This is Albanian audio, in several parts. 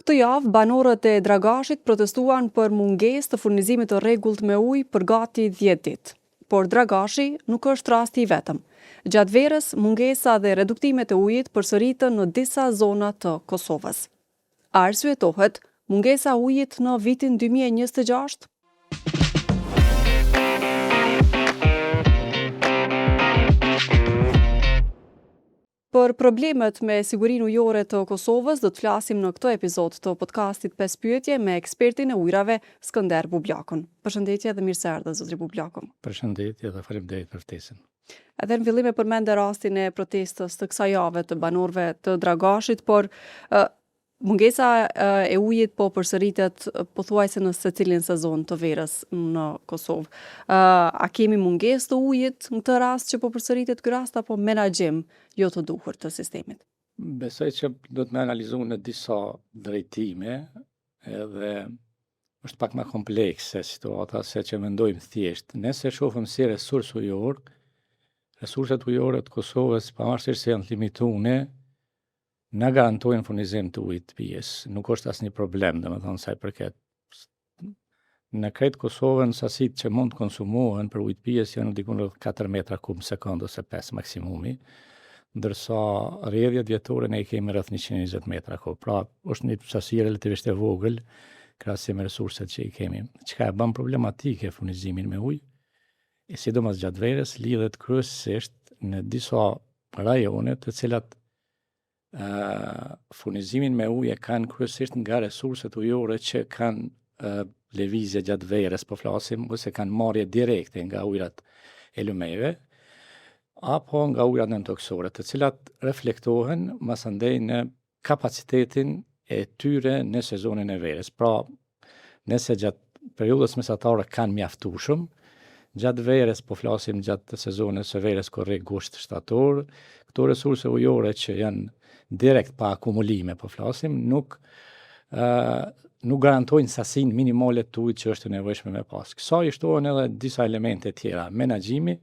Këtë javë, banorët e Dragashit protestuan për mungesë të furnizimit të rregullt me ujë për gati 10 ditë. Por Dragashi nuk është rasti i vetëm. Gjatë verës, mungesa dhe reduktimet e ujit përsëritën në disa zona të Kosovës. Arsyetohet mungesa e ujit në vitin 2026. Për problemet me sigurinë ujore të Kosovës do të flasim në këtë episod të podcastit 5 pyetje me ekspertin e ujrave Skënder Bublakun. Përshëndetje dhe mirë se erdhët, zotri Bublakun. Përshëndetje dhe faleminderit për ftesën. Edhe në fillim e përmende rastin e protestës të kësaj jave të banorëve të Dragashit, por mungesa e ujit po përsëritet pothuajse në secilin sezon të verës në Kosovë. A kemi mungesë të ujit në këtë rast që po përsëritet ky rast apo menaxhim jo të duhur të sistemit? Besoj që do të më analizu në disa drejtime, edhe është pak më komplekse situata se që mendojmë thjesht. Nëse shohim si resurs ujor, resurset ujore të Kosovës, pavarësisht se janë limituar, na garantojnë furnizim të ujit pijes. Nuk është asnjë problem, domethënë sa i përket. Në krejt Kosovën sasitë që mund të konsumohen për ujit pijes janë diku në 4 metra kub sekond ose 5 maksimumi, ndërsa rrjedhjet vjetore ne i kemi rreth 120 metra kub. Pra, është një sasi relativisht e vogël krahasim me resurset që i kemi. Çka e bën problematike furnizimin me ujë, e sidomos gjatë verës, lidhet kryesisht në disa rajone të cilat furnizimin me ujë e kanë kryesisht nga resurset ujore që kanë lëvizje gjatë verës, po flasim, ose kanë marrje direkte nga ujrat e lumeve, apo nga ujrat nëntoksore, të cilat reflektohen masandej në kapacitetin e tyre në sezonin e verës. Pra, nëse gjatë periudhës mesatare kanë mjaftueshëm, gjatë verës, po flasim gjatë sezonit së verës korrekt gusht shtator, këto resurse ujore që janë direkt pa akumulime, po flasim, nuk garantojnë sasinë minimale të ujit që është e nevojshme me pas. Kësaj shtohen edhe disa elemente tjera. Menaxhimi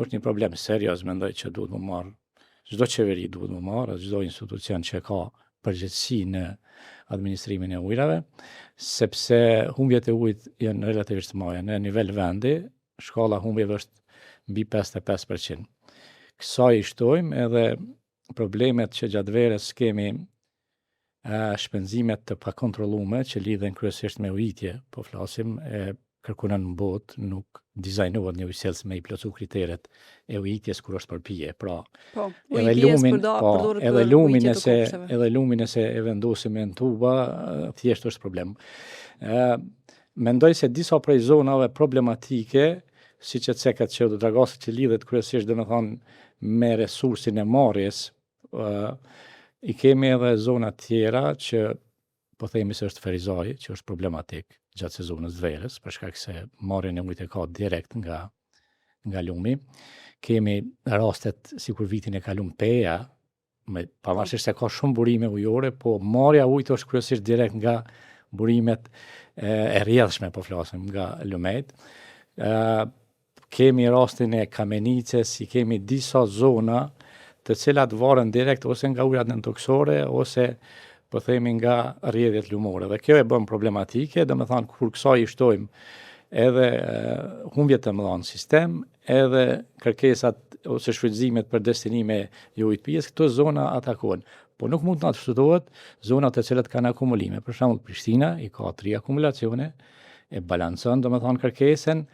është një problem serioz, mendoj që duhet më marrë, çdo qeveri duhet më marrë, çdo institucion që ka përgjegjësi në administrimin e ujrave, sepse humbjet e ujit janë relativisht mëdha. Në nivel vendi, shkalla humbjeve është mbi 55%. Kësaj shtojmë edhe problemet që gjatë verës kemi shpenzimet të pakontrollume që lidhen kryesisht me ujitje, po flasim, kërkuan në botë nuk dizajnohet një ujësellës me i plotsu kriteret e ujitjes kur është për pije. Pra, edhe lumin nëse e vendosim në tuba, thjesht është problem. Mendoj se disa prej zonave problematike, siç e cekat që do Dragasit që lidhet kryesisht domethënë me resursin e marrjes, i kemi edhe zona tjera që po themi se është Ferizaj, që është problematik gjatë sezonit verës, për shkak se marrjen e ujit e ka direkt nga lumi. Kemi rastet sikur vitin e kaluar Peja, pavarësisht se ka shumë burime ujore, po marrja e ujit është kryesisht direkt nga burimet e rrjedhshme, po flasim, nga lumet. Kemi rastin e Kamenicës, i kemi disa zona të cilat varen direkt ose nga ujrat nëntoksore ose po themi nga rrjedhjet lumore. Dhe kjo e bën problematike, domethënë kur kësaj i shtojmë edhe humbjet të mëdha në sistem, edhe kërkesat ose shfrytëzimet për destinime jo ujit pijes, këto zona atakohen. Po nuk mund të shfutohet zonat të cilat kanë akumulime. Për shembull, Prishtina i ka 3 akumulacione, e balancon domethënë kërkesën,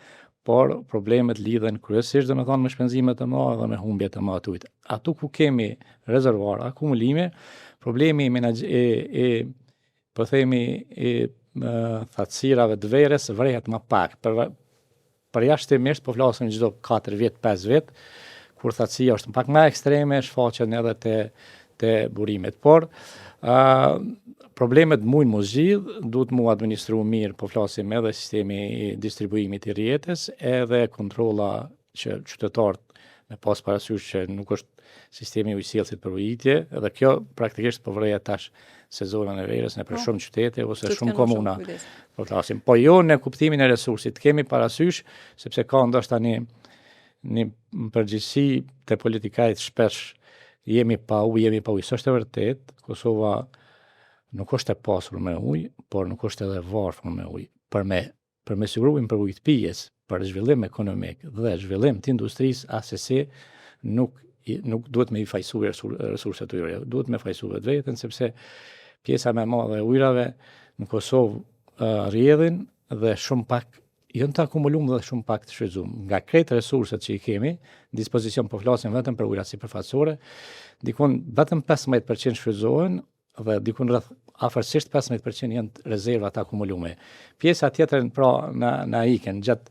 por problemet lidhen kryesisht domethënë me shpenzimet të mëdha dhe me humbjet të mëdha të ujit. Ato ku kemi rezervuar akumulime, problemi po themi thatësirave të verës vrehet më pak. Përjashtimisht po flasim çdo 4 vjet, 5 vjet, kur thatësia është pak më ekstreme, shfaqen edhe te burimet. Por problemet mujnë mu zgjidh, duhet mu administru mirë, po flasim edhe sistemi i distribuimit i rrjetes, edhe kontrolla që qytetarët me pas parasysh që nuk është sistemi ujësjellësit për ujitje, edhe kjo praktikisht po vrehet tash sezonën e verës në për shumë qytete ose shumë komuna. Po flasim, po jo në kuptimin e resursit, kemi parasysh sepse ka ndoshta një përgjegjësi te politikajt shpesh jemi pa ujë, s'është e vërtet. Kosova nuk është e pasur me ujë, por nuk është edhe varfër me ujë. Për me siguruar për ujë të pijes, për zhvillim ekonomik dhe zhvillim të industrisë ACC nuk duhet me i fajsu resurset ujore, duhet me fajsu vetën, sepse pjesa me madhe e ujrave në Kosovë rrjedhin dhe shumë pak jënë të akumulum dhe shumë pak të shfrytzuar. Nga kretë resurset që i kemi, në dispozicion po flasim vetëm për ujrat sipërfaqësore, dikun vetëm 15% shfrytëzohen dhe dikun rreth afërsisht 15% janë rezervat akumulume. Pjesa tjetër pra na iken gjatë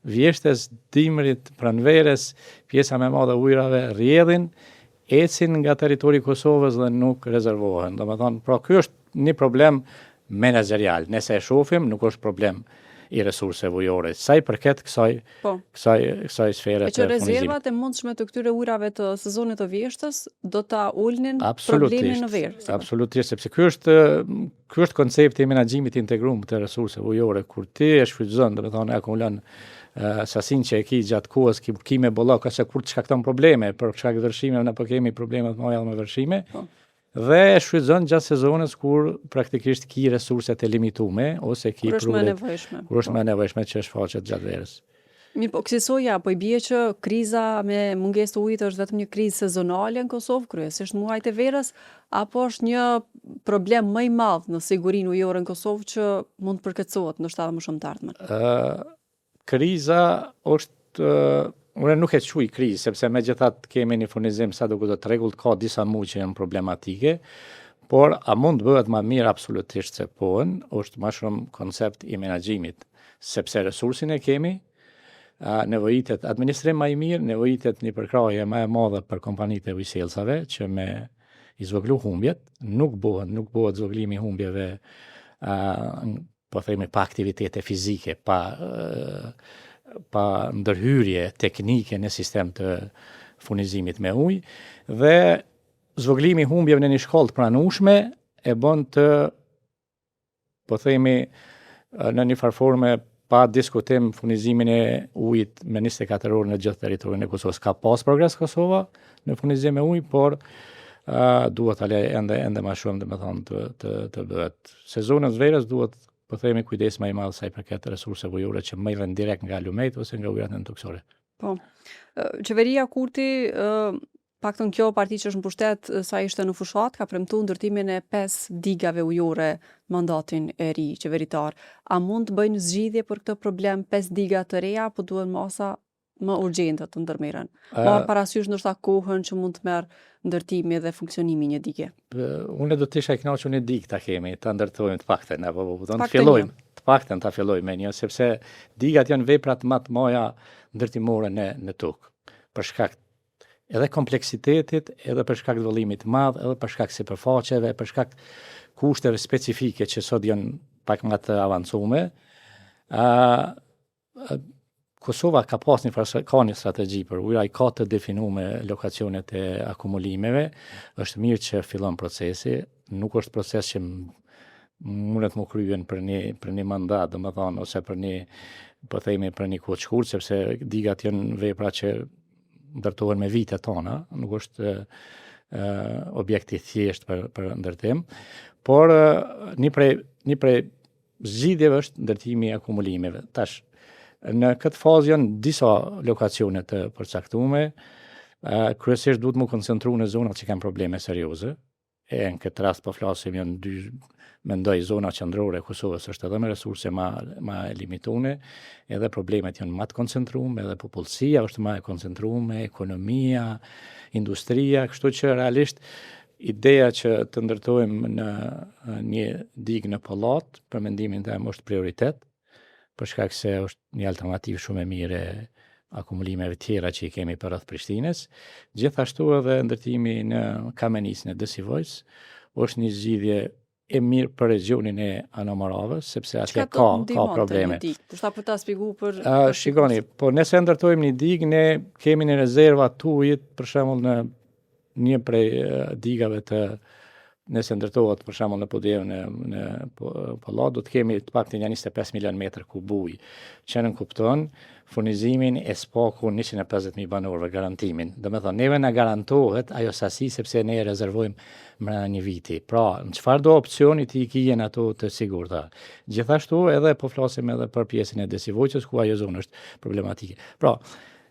vjeshtes, dimrit, pranveres, pjesa me madhe ujrave rrjedhin, ecin nga territori i Kosovës dhe nuk rezervohen. Domethënë, pra ky është një problem menaxherial. Nëse e shohim, nuk është problem i resurseve ujore. Sa i përket kësaj sfere të funizimit. Që rezervat e mundshme të këtyre ujrave të sezonit të vjeshtës do ta ulnin problemin në verë. Absolutisht, sepse ky është koncepti i menaxhimit integruar të resurseve ujore, kur ti e shfrytëzon, domethënë akumulon sasinë që e ki gjatë kohës, ki me bollok ose kur të shkakton probleme, për shkak të vërshimeve, ne po kemi probleme të mëdha me vërshime. Dhe e shfrytëzon gjatë sezonit kur praktikisht ki resurset e limitume ose ki kur është më e nevojshme që shfaqet gjatë verës. Mirë, po kësaj po i bie që kriza me mungesë të ujit është vetëm një krizë sezonale në Kosovë, kryesisht muajt e verës, apo është një problem më i madh në sigurinë ujore në Kosovë që mund të përkatësohet ndoshta më shumë të ardhmen? Kriza është unë nuk e quaj krizë, sepse megjithatë kemi një furnizim sa duket të rregullt, ka disa muaj që janë problematike, por a mund të bëhet më mirë? Absolutisht se po, është më shumë koncept i menaxhimit, sepse resursin e kemi, nevojitet administrim më i mirë, nevojitet një përkrahje më e madhe për kompanitë e ujësellsave që me i zvoglu humbjet, nuk bëhet zvoglimi i humbjeve po themi pa aktivitete fizike, pa ndërhyrje teknike në sistem të furnizimit me ujë, dhe zvoglimi i humbjeve në një shkallë të pranueshme e bën të, po themi, në një farforme pa diskutim furnizimin e ujit me 24 orë në gjithë territorin e Kosovës. Ka pas progres Kosova në furnizim me ujë, por duhet ende më shumë të bëhet. Sezoni i verës duhet po themi kujdes më i madh sa i përket resurseve ujore që merren direkt nga lumejt ose nga ujërat toksore. Po. Qeveria Kurti, paktën kjo parti që është në pushtet sa ishte në fushat, ka premtuar ndërtimin e 5 digave ujore mandatin e ri qeveritar. A mund të bëjnë zgjidhje për këtë problem 5 diga të reja, apo duhen masa më urgjente të ndërmerren? Marr parasysh ndoshta kohën që mund të merr ndërtimi dhe funksionimi një dige. Unë do të isha i kënaqur një digë ta kemi, ta ndërtojmë të paktën, apo do të fillojmë. Të paktën ta fillojmë me një, sepse digat janë veprat më të mëdha ndërtimore në tokë. Për shkak edhe kompleksitetit, edhe për shkak të vëllimit të madh, edhe për shkak sipërfaqeve, për shkak kushteve specifike që sot janë pak më të avancume. Kosova ka pas një strategji për ujë, ai ka të definuar lokacionet e akumulimeve. Është mirë që fillon procesi, nuk është proces që mundet më kryen për një mandat, domethënë, ose për një, po themi, për një kohë të shkurtër, sepse digat janë vepra që ndërtohen me vite tona, nuk është objekti thjesht për ndërtim, por një prej zgjidhjeve është ndërtimi i akumulimeve. Tash në këtë fazë janë disa lokacione të përcaktuara, kryesisht duhet më koncentru në zonat që kanë probleme serioze. Në këtë rast po flasim janë dy, mendoj, zona qendrore e Kosovës është edhe me resurse më limituar, edhe problemet janë më të koncentruara, edhe popullsia është më e koncentruar, ekonomia, industria, kështu që realisht ideja që të ndërtojmë në një digë në Pollat, për mendimin tim është prioritet, për shkak se është një alternativë shumë e mirë akumulimeve tjera që i kemi për rreth Prishtinës. Gjithashtu edhe ndërtimi në Kamenicën e Desivojës është një zgjidhje e mirë për regionin e Anomaravës, sepse atje ka probleme. Për ta shpjeguar për shikoni, po nëse ndërtojmë një digë, ne kemi një rezerva të ujit, për shembull në një prej digave të nëse ndërtohet për shembull në podierën në Pallat, do të kemi të paktën 25 milion metër kub ujë, që nënkupton furnizimin e spaku 150.000 banorëve, garantimin. Domethënë neve na garantohet ajo sasi sepse ne e rezervojmë brenda një viti. Pra, në çfarëdo opsioni ti i jenë ato të sigurta. Gjithashtu edhe po flasim edhe për pjesën e Desivoqës ku ajo zonë është problematike. Pra,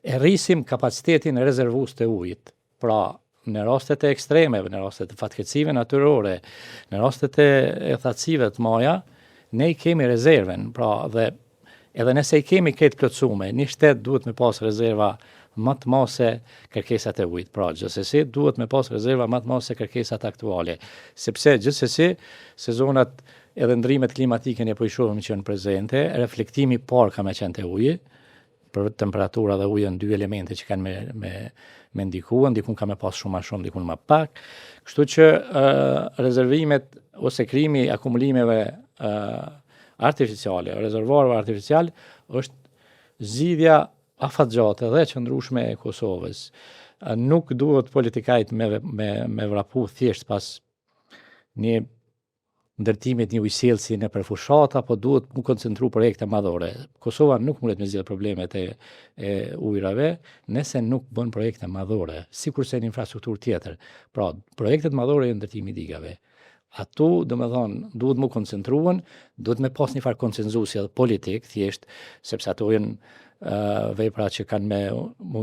e rrisim kapacitetin rezervues të ujit. Pra, në rastet e ekstremeve, në rastet e fatkeqësive natyrore, në rastet e thatësive të maja, ne i kemi rezerven, pra dhe edhe nëse i kemi këtë plotësume, një shtet duhet me pas rezerva më të madhe se kërkesat e ujit. Pra, gjithsesi duhet me pas rezerva më të madhe se kërkesat aktuale, sepse gjithsesi sezonat edhe ndrimet klimatike ne po i shohim që janë prezente, reflektimi parë ka me qenë te uji, për temperatura dhe ujë janë dy elemente që kanë me ndikuar, ndikun ka me pas shumë më shumë, ndikun më pak. Kështu që rezervimet ose krimi akumulimeve artificiale, rezervuarve artificial është zgjidhja afatgjate dhe qëndrueshme e Kosovës. Nuk duhet politikajt me vrapu thjesht pas një ndërtimit një ujësillësi në përfushata, po duhet mu koncentru projekte madhore. Kosova nuk mundet me zgjidhë problemet e ujrave nëse nuk bën projekte madhore, sikurse në infrastrukturë tjetër. Pra, projektet madhore e ndërtimi digave. Ato, domethënë, duhet mu koncentruen, duhet me pas një farë konsenzusi edhe politik, thjesht, sepse ato janë vepra që kanë me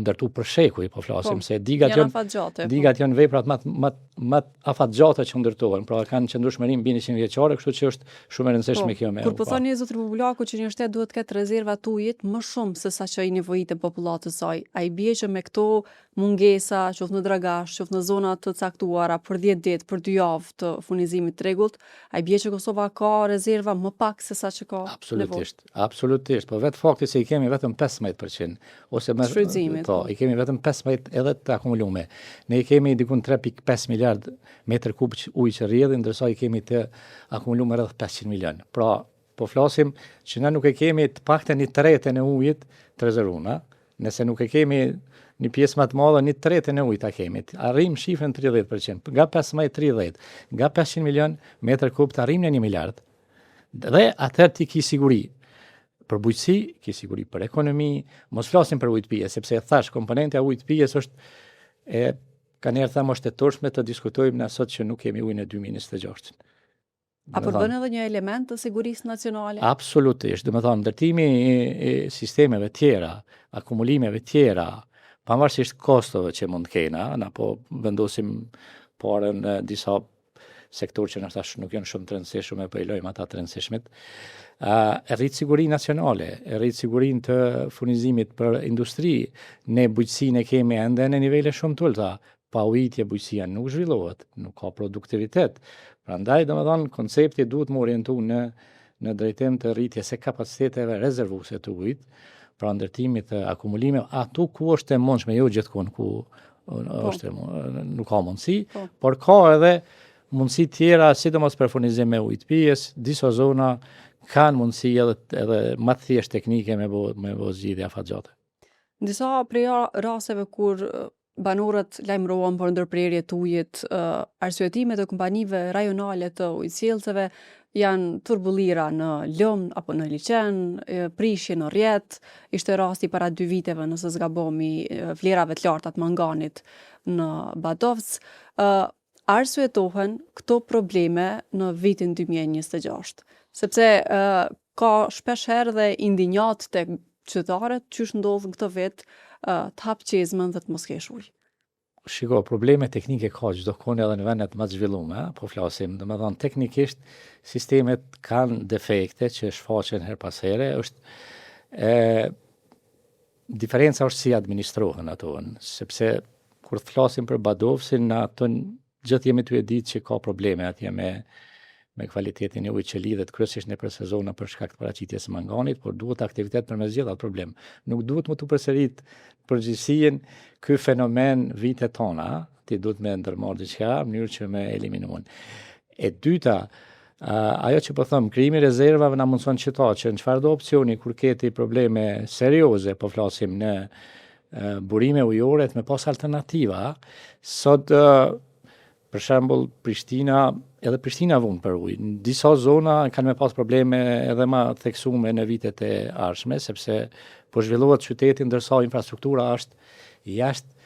ndërtu për shekuj, po flasim, se digat janë veprat më afatgjate që ndërtohen, pra kanë qëndrueshmëri mbi 100 vjeçare, kështu që është shumë e rëndësishme kjo me. Kur po thoni zotri Bubulaku që një shtet duhet të ketë rezerva të ujit më shumë se sa që i nevojitet popullatës saj, ai bie që me këto mungesa, qoftë në Dragash, qoftë në zona të caktuara për 10 ditë, për 2 javë të furnizimit të rregullt, ai bie që Kosova ka rezerva më pak se sa që ka nevojë. Absolutisht, po vetë fakti se i kemi vetëm 15% ose më po, i kemi vetëm 15 edhe të akumulume. Ne i kemi dikun 3.5 miliard metër kub ujë që rrjedhin, ndërsa i kemi të akumulume rreth 500 milion. Pra, po flasim që ne nuk e kemi të paktën 1/3 e ujit të rezervuar, nëse nuk e kemi një pjesë më të madhe, 1/3 e ujit ta kemi. Arrim shifrën 30%, nga 15-30, nga 500 milion metër kub të arrim në 1 miliard. Dhe atëherë ti ki siguri për bujqësi, ki siguri për ekonomi, mos flasim për ujit pije, sepse e thash, komponente e ujit pijes është ka njerë thamë është e torshme të diskutojmë në asot që nuk kemi ujë në 2026. A përbën edhe një element të sigurisë nacionale? Absolutisht, dhe me thonë, ndërtimi e sistemeve tjera, akumulimeve tjera, pavarësisht kostove që mund kena, na po vendosim parën në disa sektor që në tash nuk janë shumë të rëndësishme, po i lojmë ata të rëndësishmit, e rritë sigurinë nacionale, e rritë sigurinë të furnizimit për industri. Ne bujqësinë e kemi ende në nivele shumë të ulta, pa ujitje bujqësia nuk zhvillohet, nuk ka produktivitet. Prandaj, domethënë, koncepti duhet më orientu në drejtim të rritjes së kapaciteteve rezervuese të ujit, pra ndërtimit të akumulimeve, ato ku është e mundshme, jo gjithkund ku është nuk ka mundësi, por ka edhe mundësi tjera, sidomos për furnizim me ujë të pijes, disa zona kanë mundësi edhe më të thjeshtë teknike me bo zgjidhje afatgjate. Disa prej rasteve kur banorët lajmërohen për ndërprerje të ujit, arsyetimet e kompanive rajonale të ujësjellseve janë turbullira në Lom apo në Liçen, prishje në Rjet, ishte rasti para 2 viteve nëse zgabomi vlerave të larta të manganit në Badovc. Arsyetohen këto probleme në vitin 2026, sepse ka shpesh herë dhe indinjat tek qytetarët çysh ndodh në këtë vit të hap qezmën dhe të mos kesh ujë. Shiko, probleme teknike ka çdo kohë edhe në vendet më të zhvilluara, po flasim, domethënë teknikisht sistemet kanë defekte që shfaqen her pas here, është diferenca është si administrohen ato, sepse kur të flasim për Badovcin, ato gjithë jemi të e ditë që ka probleme atje me kvalitetin e ujit që lidhet kryesisht në për sezona për shkak të paraqitjes së manganit, por duhet aktivitet për mes gjithë atë problem. Nuk duhet më të përsërit përgjithësinë ky fenomen vitet tona, ti duhet me ndërmarrë diçka në mënyrë që me eliminohen. E dyta, ajo që po them, krijimi rezervave na mundson që në çfarëdo opsioni kur keti probleme serioze, po flasim në burime ujore, me pas alternativa, sot për shembull edhe Prishtina vun për ujë. Në disa zona kanë me pas probleme edhe ma theksume në vitet e ardhshme, sepse po zhvillohet qyteti ndërsa infrastruktura është jashtë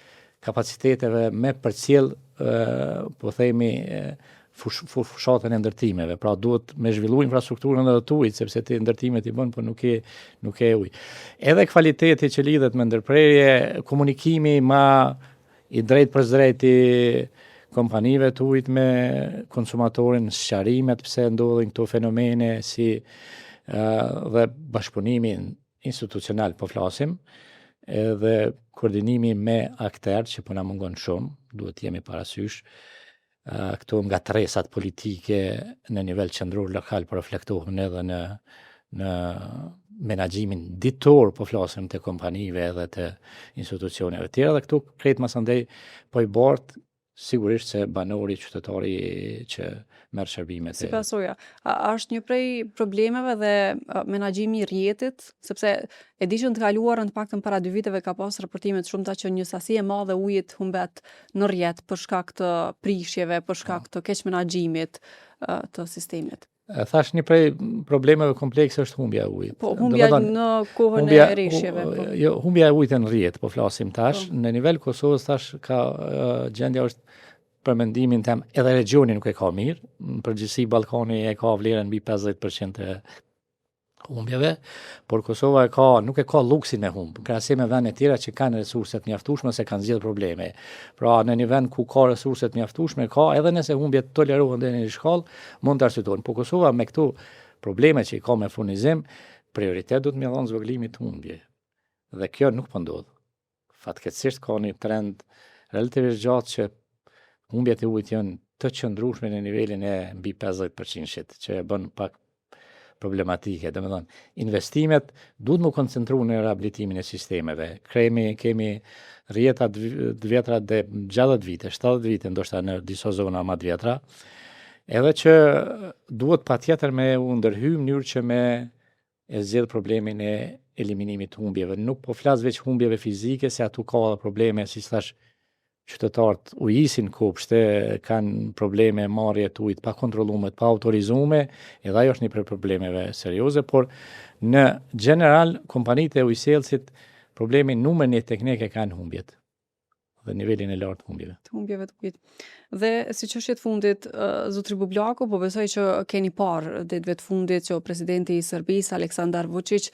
kapaciteteve me përcjell po themi fushatën e ndërtimeve. Pra duhet me zhvillu infrastrukturën edhe të ujit, sepse ti ndërtimet i bën, por nuk e ujë. Edhe kvaliteti që lidhet me ndërprerje, komunikimi ma i drejt për drejt i kompanive të ujit me konsumatorin, sqarimet pse ndodhin këto fenomene si dhe bashkëpunimi institucional po flasim, edhe koordinimi me akterë që po na mungon shumë, duhet jemi parasysh. Këto nga tresat politike në nivel qendror lokal po reflektohen edhe në menaxhimin ditor po flasim të kompanive edhe të institucioneve të tjera, dhe këtu krejt masandej po i bart sigurisht se banori, qytetari që merr shërbimet. Si pasoja, është një prej problemeve dhe menaxhimi i rrjetit, sepse e di që në të kaluarën të paktën para 2 viteve ka pas raportime të shumta që një sasi e madhe ujit humbet në rrjet për shkak të prishjeve, për shkak të keq menaxhimit të sistemit. Thash një prej problemeve komplekse është humbja e ujit. Po humbja në kohën e rishjeve. Jo, humbja e ujit në rrjet, po flasim tash. Në nivel Kosovës tash ka gjendja është për mendimin tim edhe regioni nuk e ka mirë. Në përgjithësi Ballkani e ka vlerën mbi 50% e humbjeve, por Kosova nuk e ka luksin me humb, krahasim me vende tjera që kanë resurset mjaftueshme se kanë zgjedhur probleme. Pra në një vend ku ka resurset mjaftueshme ka, edhe nëse humbjet tolerohen deri në një shkallë, mund të arsyetojnë. Po Kosova me këto probleme që i ka me furnizim, prioritet duhet me dhënë zvogëlimit të humbje. Dhe kjo nuk po ndodh. Fatkeqësisht ka një trend relativisht gjatë që humbjet e ujit janë të qëndrueshme në nivelin e mbi 50%, që e bën pak problematike. Domethënë, investimet duhet më koncentru në rehabilitimin e sistemeve. Kemi rrjeta të vjetra dhe 60 vite, 70 vite, ndoshta në disa zona më të vjetra, edhe që duhet patjetër me u ndërhyj në mënyrë që me e zgjedh problemin e eliminimit të humbjeve. Nuk po flas veç humbjeve fizike, se atu ka probleme, si thash, qytetarët ujisin kopshte, kanë probleme marrje të ujit pa kontrollume, pa autorizume, edhe ajo është një prej problemeve serioze, por në general kompanitë e ujësjellësit problemi numër 1 teknike kanë humbjet dhe nivelin e lartë të humbjeve të ujit. Dhe si çështje të fundit, zotri Bublaku, po besoj që keni parë ditëve të fundit që presidenti i Serbisë Aleksandar Vučić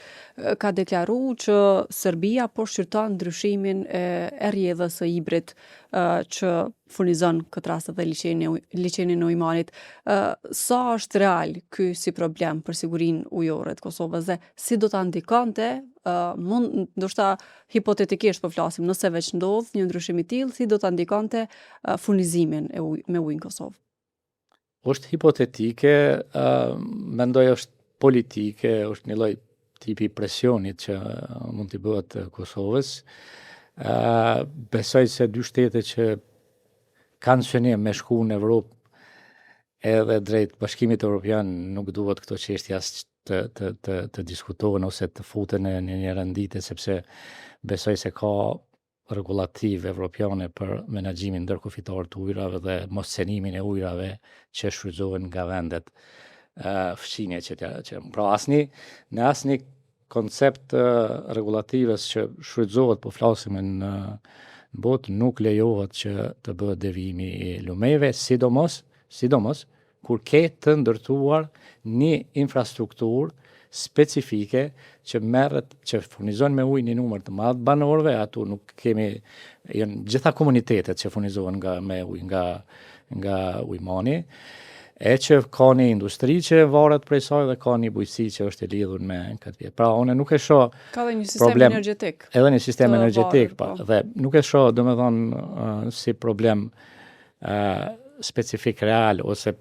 ka deklaruar që Serbia po shqyrton ndryshimin e rrjedhës së Ibrit që furnizon këtë rast edhe liçenin e Ujmanit. Sa është real ky si problem për sigurinë ujore të Kosovës dhe si do ta ndikonte, ndoshta hipotetikisht po flasim, nëse veç ndodh një ndryshim i tillë, si do ta ndikonte furnizimin me ujë në Kosovë? Është hipotetike, mendoj është politike, është një lloj tipi presionit që mund t'i bëhet Kosovës. Besoj se 2 shtete që kanë synim me shku në Evropë edhe drejt Bashkimit Evropian nuk duhet këto çështje as të diskutohen ose të futen në një rendite, sepse besoj se ka regulative evropiane për menaxhimin ndërkufitor të ujrave dhe moscenimin e ujrave që shfrytëzohen nga vendet fqinje që pra në asnjë koncept regulatives që shfrytëzohet, po flasim në botë, nuk lejohet që të bëhet devijimi i lumeve, sidomos kur ke të ndërtuar një infrastrukturë specifike që furnizon me ujë një numër të madh banorëve, atu nuk kemi, janë gjitha komunitetet që furnizohen me ujë nga Ujmani, e që ka një industri që varet prej saj dhe ka një bujqësi që është e lidhur me këtë vjetë. Pra, unë nuk e shoh ka dhe një sistem energjetik. Edhe një sistem energjetik, dhe nuk e shoh, domethënë, si problem specifik real ose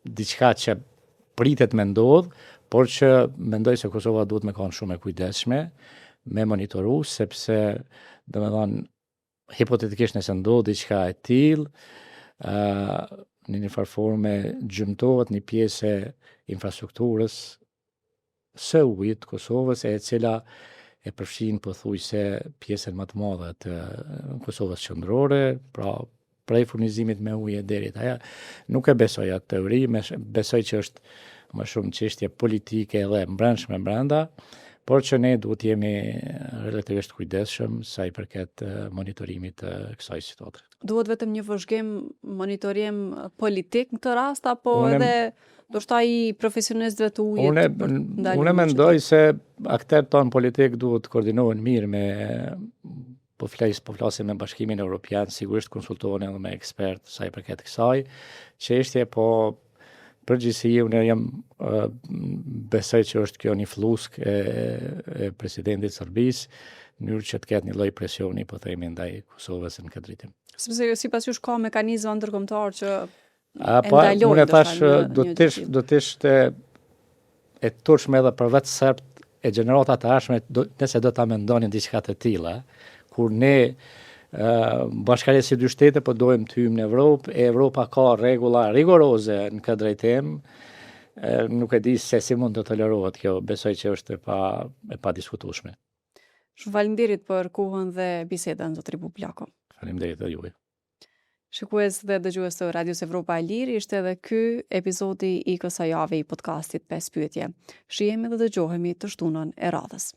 diçka që pritet me ndodh, por që mendoj se Kosova duhet me qenë shumë e kujdesshme, me monitoru, sepse domethënë hipotetikisht nëse ndodh diçka e tillë, në një farforme gjymtohet një pjesë e infrastrukturës së ujit Kosovës, e cila e përfshin pothuajse pjesën më të madhe të Kosovës qendrore, pra prej furnizimit me ujë deri aja. Nuk e besoj atë teori, besoj që është më shumë çështje politike dhe brendshme brenda, por që ne duhet jemi relativisht kujdesshëm sa i përket monitorimit të kësaj situate. Duhet vetëm një vëzhgim monitorim politik në këtë rast, apo Unë- edhe ndoshta i profesionistëve të ujit për ndaljen Unë e mendoj se aktorët tonë politik duhet koordinohen mirë me po flasim me Bashkimin Evropian, sigurisht konsultohen edhe me ekspertë sa i përket kësaj çështje, po përgjithësi unë besoj që është kjo një flusk e presidentit Serbisë, në mënyrë që të ketë një lloj presioni, po themi, ndaj Kosovës në këtë drejtim. Sepse sipas jush ka mekanizma ndërkombëtar që Po, unë e thash, do të ishte e turshme edhe për vetë serbt e gjeneratat të ardhshme, nëse do ta mendonin diçka të tilla, kur ne bashkëria si dy shtete po dojmë të hyjmë në Evropë, e Evropa ka rregulla rigoroze në këtë drejtim, nuk e di se si mund të tolerohet kjo, besoj që është e pa diskutueshme. Shumë faleminderit për kohën dhe bisedën, zotëri Bublako. Faleminderit edhe juve. Shikues dhe dëgjues të Radios Evropa e Lirë, ishte edhe ky episodi i kësaj jave i podcastit 5 pyetje. Shihemi dhe dëgjohemi të shtunën e radhës.